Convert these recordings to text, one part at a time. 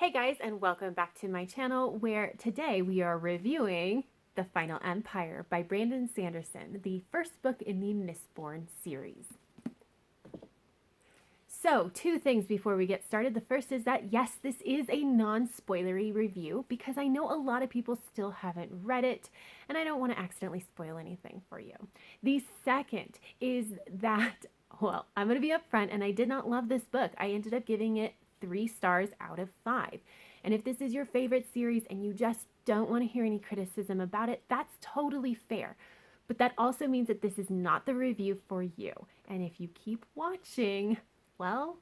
Hey guys, and welcome back to my channel where today we are reviewing The Final Empire by Brandon Sanderson, the first book in the Mistborn series. So, two things before we get started. The first is that yes, this is a non-spoilery review because I know a lot of people still haven't read it and I don't want to accidentally spoil anything for you. The second is that, well, I'm going to be upfront and I did not love this book. I ended up giving it 3 stars out of 5. And if this is your favorite series and you just don't want to hear any criticism about it, that's totally fair. But that also means that this is not the review for you. And if you keep watching, well,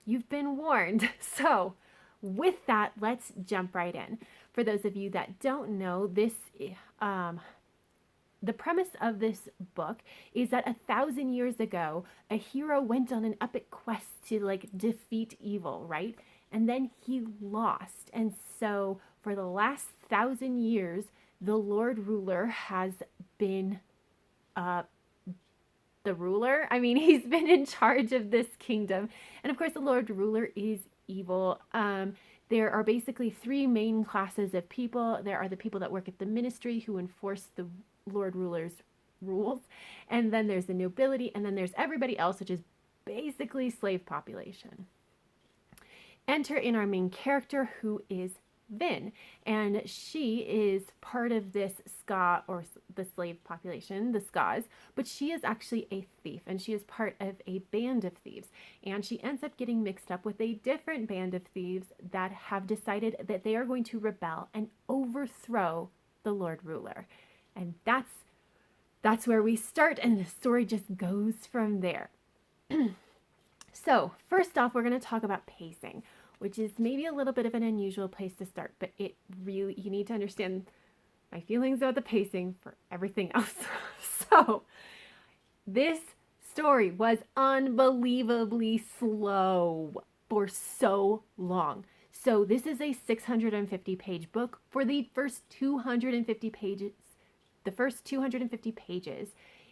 you've been warned. So with that, let's jump right in. For those of you that don't know, the premise of this book is that 1,000 years ago, a hero went on an epic quest to defeat evil, right? And then he lost. And so for the last 1,000 years, the Lord Ruler has been the ruler. I mean, he's been in charge of this kingdom. And of course, the Lord Ruler is evil. There are basically 3 main classes of people. There are the people that work at the ministry who enforce the Lord Ruler's rules. And then there's the nobility. And then there's everybody else, which is basically slave population. Enter in our main character, who is Vin, and she is part of this Ska, or the slave population, the Skas, but she is actually a thief, and she is part of a band of thieves, and she ends up getting mixed up with a different band of thieves that have decided that they are going to rebel and overthrow the Lord Ruler, and that's where we start, and the story just goes from there. So first off, we're going to talk about pacing, which is maybe a little bit of an unusual place to start, but you need to understand my feelings about the pacing for everything else. So this story was unbelievably slow for so long. So this is a 650-page book. For the first 250 pages,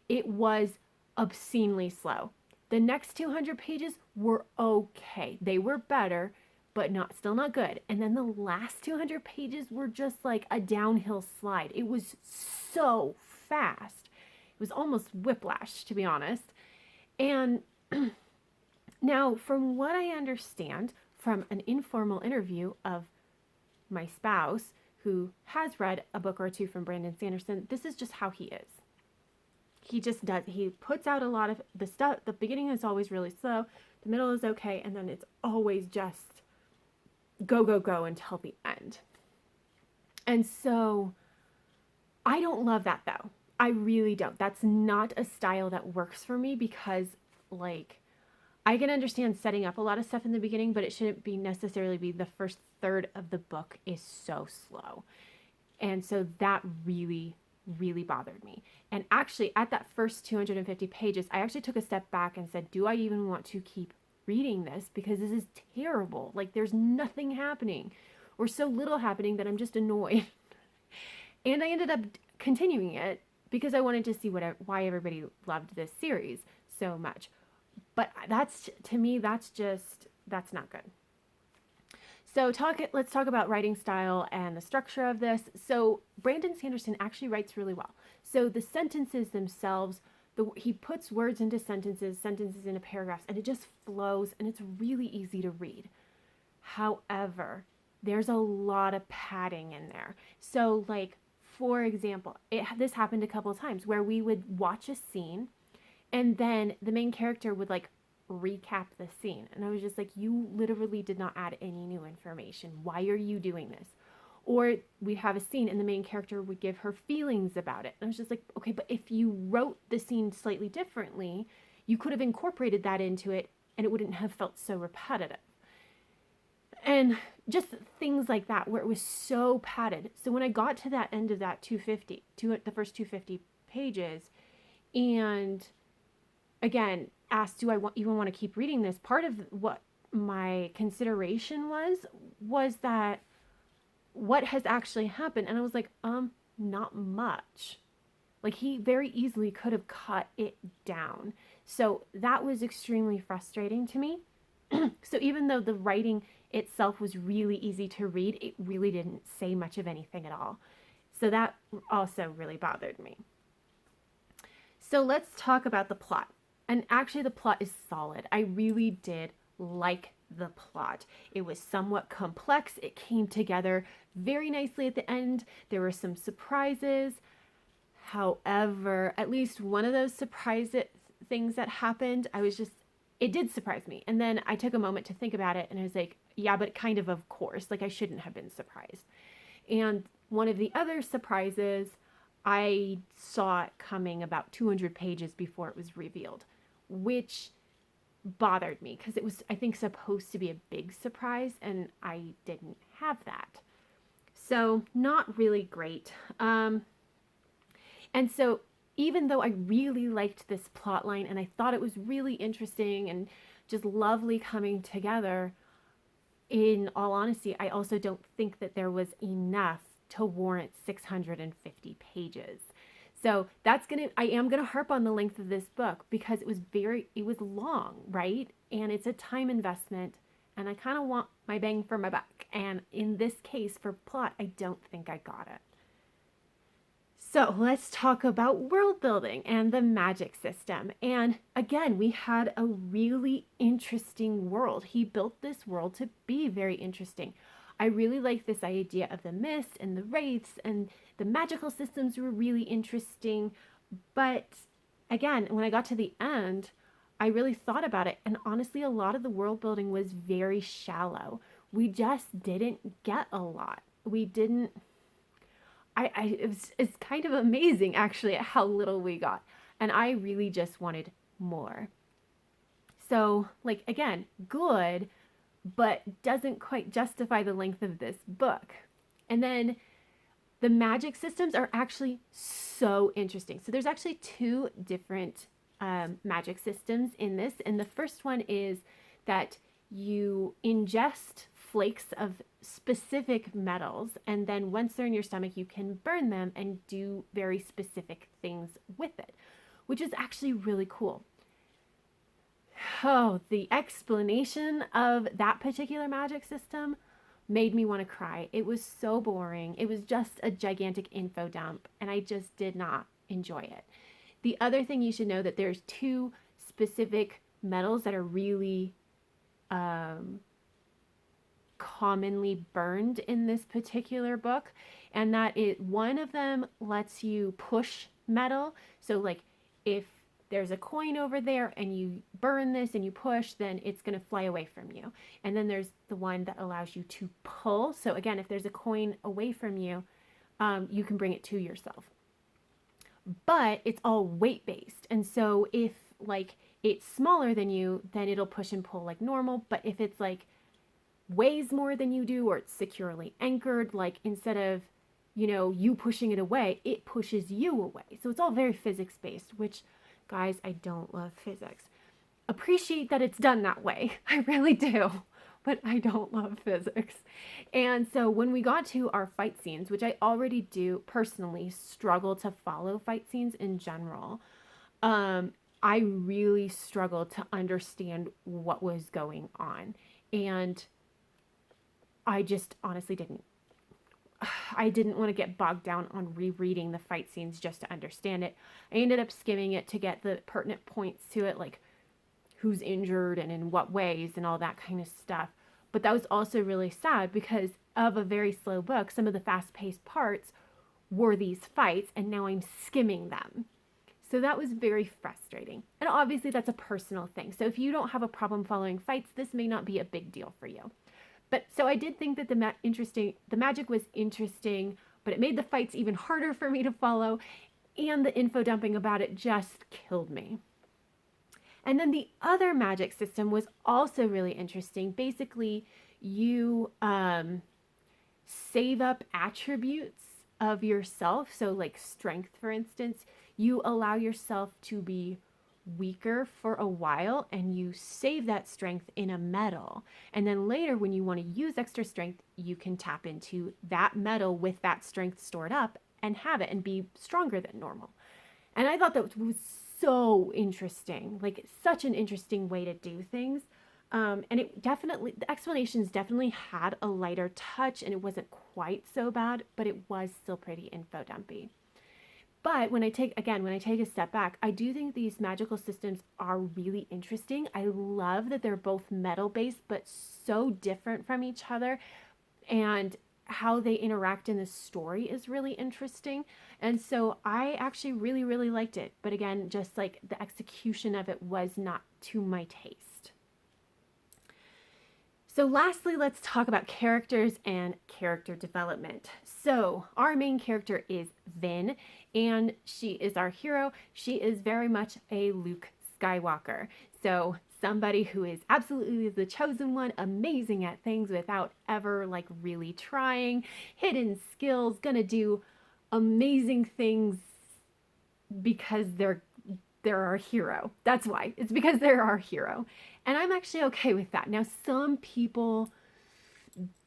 it was obscenely slow. The next 200 pages were okay. They were better, but still not good. And then the last 200 pages were just like a downhill slide. It was so fast. It was almost whiplash, to be honest. And now, from what I understand from an informal interview of my spouse, who has read a book or two from Brandon Sanderson, this is just how he is. He just does. He puts out a lot of the stuff. The beginning is always really slow. The middle is okay. And then it's always just go, go, go until the end. And so I don't love that though. I really don't. That's not a style that works for me because I can understand setting up a lot of stuff in the beginning, but it shouldn't necessarily be the first third of the book is so slow. And so that really bothered me. And actually at that first 250 pages, I actually took a step back and said, do I even want to keep reading this? Because this is terrible. There's nothing happening or so little happening that I'm just annoyed. And I ended up continuing it because I wanted to see why everybody loved this series so much. But to me, that's not good. So let's talk about writing style and the structure of this. So Brandon Sanderson actually writes really well. So the sentences themselves, he puts words into sentences into paragraphs, and it just flows, and it's really easy to read. However, there's a lot of padding in there. So for example, this happened a couple of times where we would watch a scene, and then the main character would recap the scene. And I was just like, you literally did not add any new information. Why are you doing this? Or we'd have a scene and the main character would give her feelings about it. And I was just like, okay, but if you wrote the scene slightly differently, you could have incorporated that into it and it wouldn't have felt so repetitive. And just things like that where it was so padded. So when I got to that end of that the first 250 pages, and again, asked, do I even want to keep reading this? Part of what my consideration was that what has actually happened? And I was like, not much. He very easily could have cut it down. So that was extremely frustrating to me. So even though the writing itself was really easy to read, it really didn't say much of anything at all. So that also really bothered me. So let's talk about the plot. And actually, the plot is solid. I really did like the plot. It was somewhat complex. It came together very nicely at the end. There were some surprises. However, at least one of those things that happened, it did surprise me. And then I took a moment to think about it and I was like, yeah, but kind of course, like I shouldn't have been surprised. And one of the other surprises, I saw it coming about 200 pages before it was revealed, which bothered me because it was, I think, supposed to be a big surprise and I didn't have that. So, not really great. And so, even though I really liked this plot line and I thought it was really interesting and just lovely coming together, in all honesty, I also don't think that there was enough to warrant 650 pages. So I am gonna harp on the length of this book because it was long, right? And it's a time investment and I kind of want my bang for my buck. And in this case for plot, I don't think I got it. So let's talk about world building and the magic system. And again, we had a really interesting world. He built this world to be very interesting. I really like this idea of the mist and the wraiths, and the magical systems were really interesting. But again, when I got to the end, I really thought about it. And honestly, a lot of the world building was very shallow. We just didn't get a lot. We didn't it's kind of amazing actually at how little we got. And I really just wanted more. So, like, again, good, but doesn't quite justify the length of this book. And then the magic systems are actually so interesting. So there's actually two different magic systems in this. And the first one is that you ingest flakes of specific metals, and then once they're in your stomach, you can burn them and do very specific things with it, which is actually really cool. Oh, the explanation of that particular magic system made me want to cry. It was so boring. It was just a gigantic info dump, and I just did not enjoy it. The other thing you should know that there's two specific metals that are really commonly burned in this particular book, and that one of them lets you push metal. So like if there's a coin over there and you burn this and you push, then it's going to fly away from you. And then there's the one that allows you to pull. So again, if there's a coin away from you, you can bring it to yourself. But it's all weight based. And so if like it's smaller than you, then it'll push and pull like normal. But if it's like weighs more than you do, or it's securely anchored, like instead of, you pushing it away, it pushes you away. So it's all very physics based, which, guys, I don't love physics. Appreciate that it's done that way. I really do. But I don't love physics. And so when we got to our fight scenes, which I already do personally struggle to follow fight scenes in general, I really struggled to understand what was going on. And I just honestly I didn't want to get bogged down on rereading the fight scenes just to understand it. I ended up skimming it to get the pertinent points to it, like who's injured and in what ways and all that kind of stuff. But that was also really sad because of a very slow book, some of the fast-paced parts were these fights, and now I'm skimming them. So that was very frustrating. And obviously that's a personal thing. So if you don't have a problem following fights, this may not be a big deal for you. But so I did think that the magic was interesting, but it made the fights even harder for me to follow, and the info dumping about it just killed me. And then the other magic system was also really interesting. Basically, you save up attributes of yourself. So like strength, for instance, you allow yourself to be weaker for a while and you save that strength in a metal. And then later when you want to use extra strength, you can tap into that metal with that strength stored up and have it and be stronger than normal. And I thought that was so interesting, like such an interesting way to do things. And the explanations definitely had a lighter touch and it wasn't quite so bad, but it was still pretty info dumpy. But when I take a step back, I do think these magical systems are really interesting. I love that they're both metal based, but so different from each other. And how they interact in the story is really interesting. And so I actually really, really liked it. But again, just like the execution of it was not to my taste. So lastly, let's talk about characters and character development. So our main character is Vin, and she is our hero. She is very much a Luke Skywalker. So somebody who is absolutely the chosen one, amazing at things without ever like really trying, hidden skills, gonna do amazing things because they're our hero. That's why. It's because they're our hero. And I'm actually okay with that. Now, some people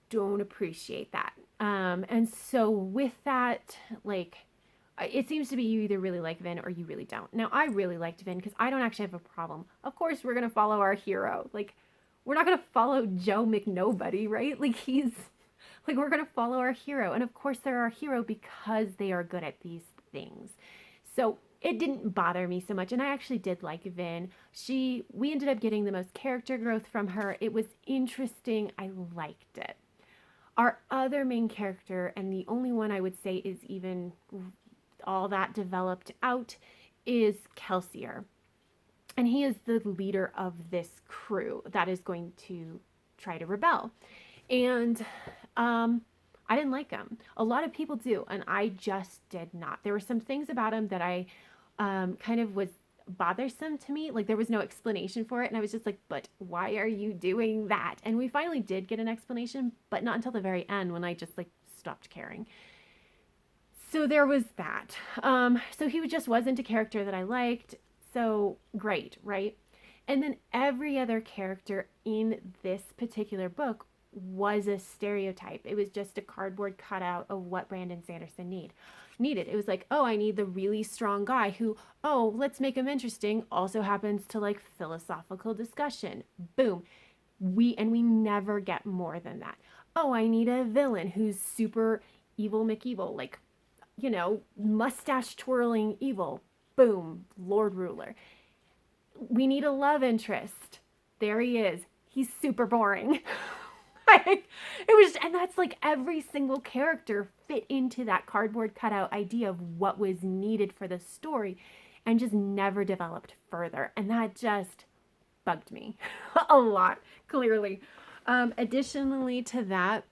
don't appreciate that. And so with that, like, it seems to be you either really like Vin or you really don't. Now, I really liked Vin because I don't actually have a problem. Of course, we're going to follow our hero. Like, we're not going to follow Joe McNobody, right? Like, we're going to follow our hero. And of course, they're our hero because they are good at these things. So it didn't bother me so much. And I actually did like Vin. We ended up getting the most character growth from her. It was interesting. I liked it. Our other main character, and the only one I would say is even all that developed out, is Kelsier. And he is the leader of this crew that is going to try to rebel. And I didn't like him. A lot of people do, and I just did not. There were some things about him that I kind of was bothersome to me. Like there was no explanation for it, and I was just like, but why are you doing that? And we finally did get an explanation, but not until the very end when I just like stopped caring. So there was that. So he just wasn't a character that I liked. So great, right? And then every other character in this particular book was a stereotype. It was just a cardboard cutout of what Brandon Sanderson needed. It was like, oh, I need the really strong guy who, oh, let's make him interesting, also happens to like philosophical discussion. Boom. We never get more than that. Oh, I need a villain who's super evil McEvil, like, mustache twirling evil. Boom, Lord Ruler. We need a love interest. There he is. He's super boring. And that's like every single character fit into that cardboard cutout idea of what was needed for the story and just never developed further. And that just bugged me a lot, clearly. Additionally to that,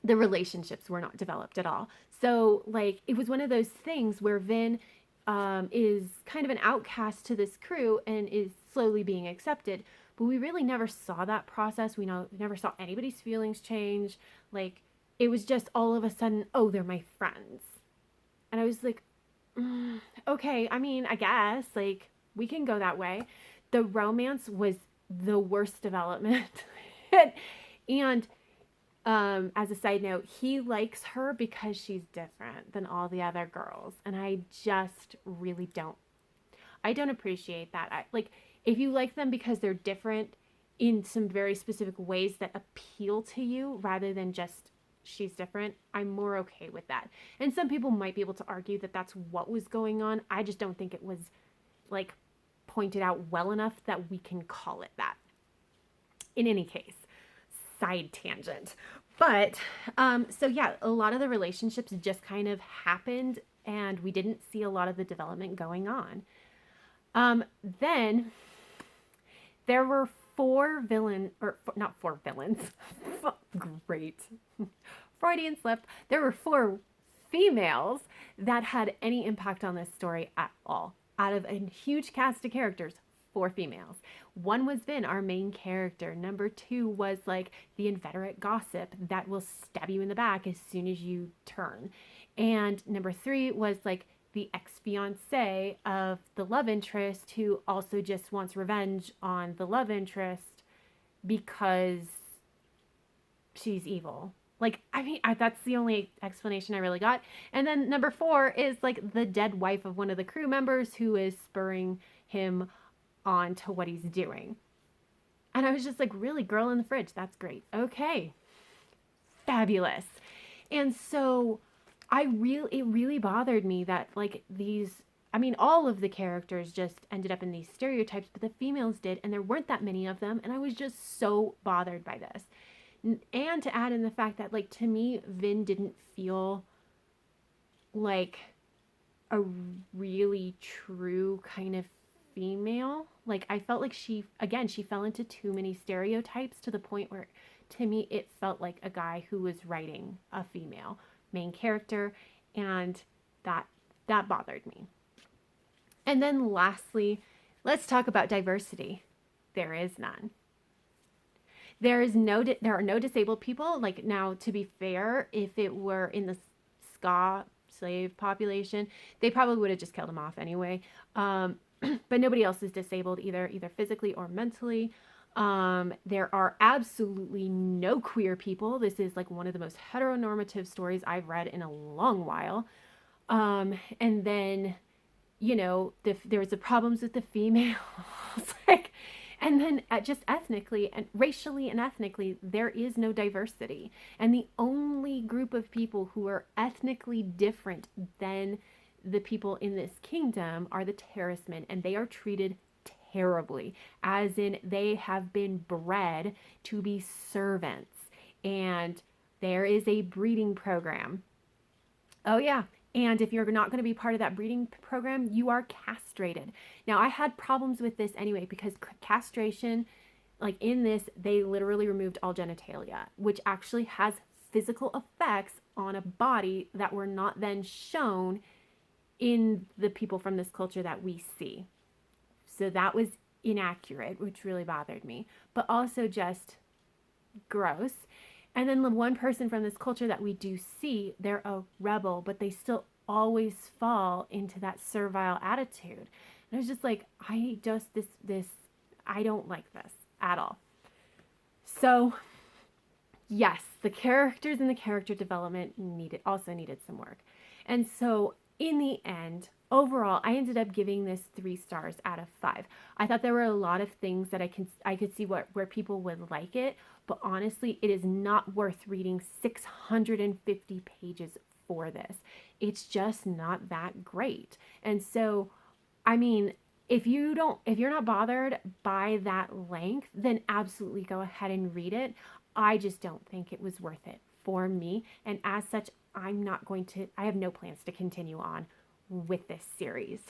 the relationships were not developed at all. So like it was one of those things where Vin is kind of an outcast to this crew and is slowly being accepted. But we really never saw that process. We never saw anybody's feelings change. Like, it was just all of a sudden, oh, they're my friends. And I was like, okay, I mean, I guess, like, we can go that way. The romance was the worst development. And as a side note, he likes her because she's different than all the other girls. And I just really don't appreciate that. If you like them because they're different in some very specific ways that appeal to you rather than just she's different, I'm more okay with that. And some people might be able to argue that that's what was going on. I just don't think it was like pointed out well enough that we can call it that. In any case, side tangent. But so yeah, a lot of the relationships just kind of happened and we didn't see a lot of the development going on. Then there were not four villains. Great. Freudian slip. There were 4 females that had any impact on this story at all. Out of a huge cast of characters, 4 females. One was Vin, our main character. Number 2 was like the inveterate gossip that will stab you in the back as soon as you turn. And number 3 was like the ex-fiance of the love interest who also just wants revenge on the love interest because she's evil. Like, I mean, that's the only explanation I really got. And then number 4 is like the dead wife of one of the crew members who is spurring him on to what he's doing. And I was just like, really, girl in the fridge? That's great. Okay. Fabulous. And so it really bothered me that like I mean, all of the characters just ended up in these stereotypes, but the females did, and there weren't that many of them. And I was just so bothered by this. And to add in the fact that, like, to me, Vin didn't feel like a really true kind of female. Like, I felt like she fell into too many stereotypes to the point where, to me, it felt like a guy who was writing a female main character, and that bothered me. And then lastly, let's talk about diversity. There is none. There are no disabled people. Like, now, to be fair, if it were in the ska slave population, they probably would have just killed them off anyway. But nobody else is disabled either physically or mentally. There are absolutely no queer people. This is like one of the most heteronormative stories I've read in a long while. And then, you know, there's the problems with the females. Like, and then just ethnically and racially and ethnically, there is no diversity. And the only group of people who are ethnically different than the people in this kingdom are the Terracemen, and they are treated terribly, as in they have been bred to be servants. And there is a breeding program. Oh, yeah. And if you're not going to be part of that breeding program, you are castrated. Now, I had problems with this anyway because castration, like in this, they literally removed all genitalia, which actually has physical effects on a body that were not then shown in the people from this culture that we see. So that was inaccurate, which really bothered me, but also just gross. And then the one person from this culture that we do see, they're a rebel, but they still always fall into that servile attitude. And I was just like, I don't like this at all. So yes, the characters and the character development needed some work. And so in the end, overall, I ended up giving this 3 stars out of 5. I thought there were a lot of things that I could see where people would like it, but honestly, it is not worth reading 650 pages for this. It's just not that great. And so, I mean, if you're not bothered by that length, then absolutely go ahead and read it. I just don't think it was worth it for me. And as such, I have no plans to continue on with this series.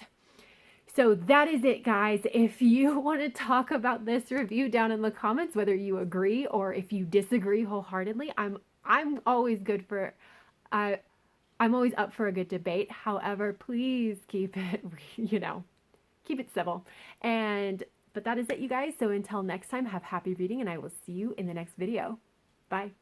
So that is it, guys. If you want to talk about this review down in the comments, whether you agree or if you disagree wholeheartedly, I'm always I'm always up for a good debate. However, please keep it, keep it civil. But that is it, you guys. So until next time, have happy reading, and I will see you in the next video. Bye.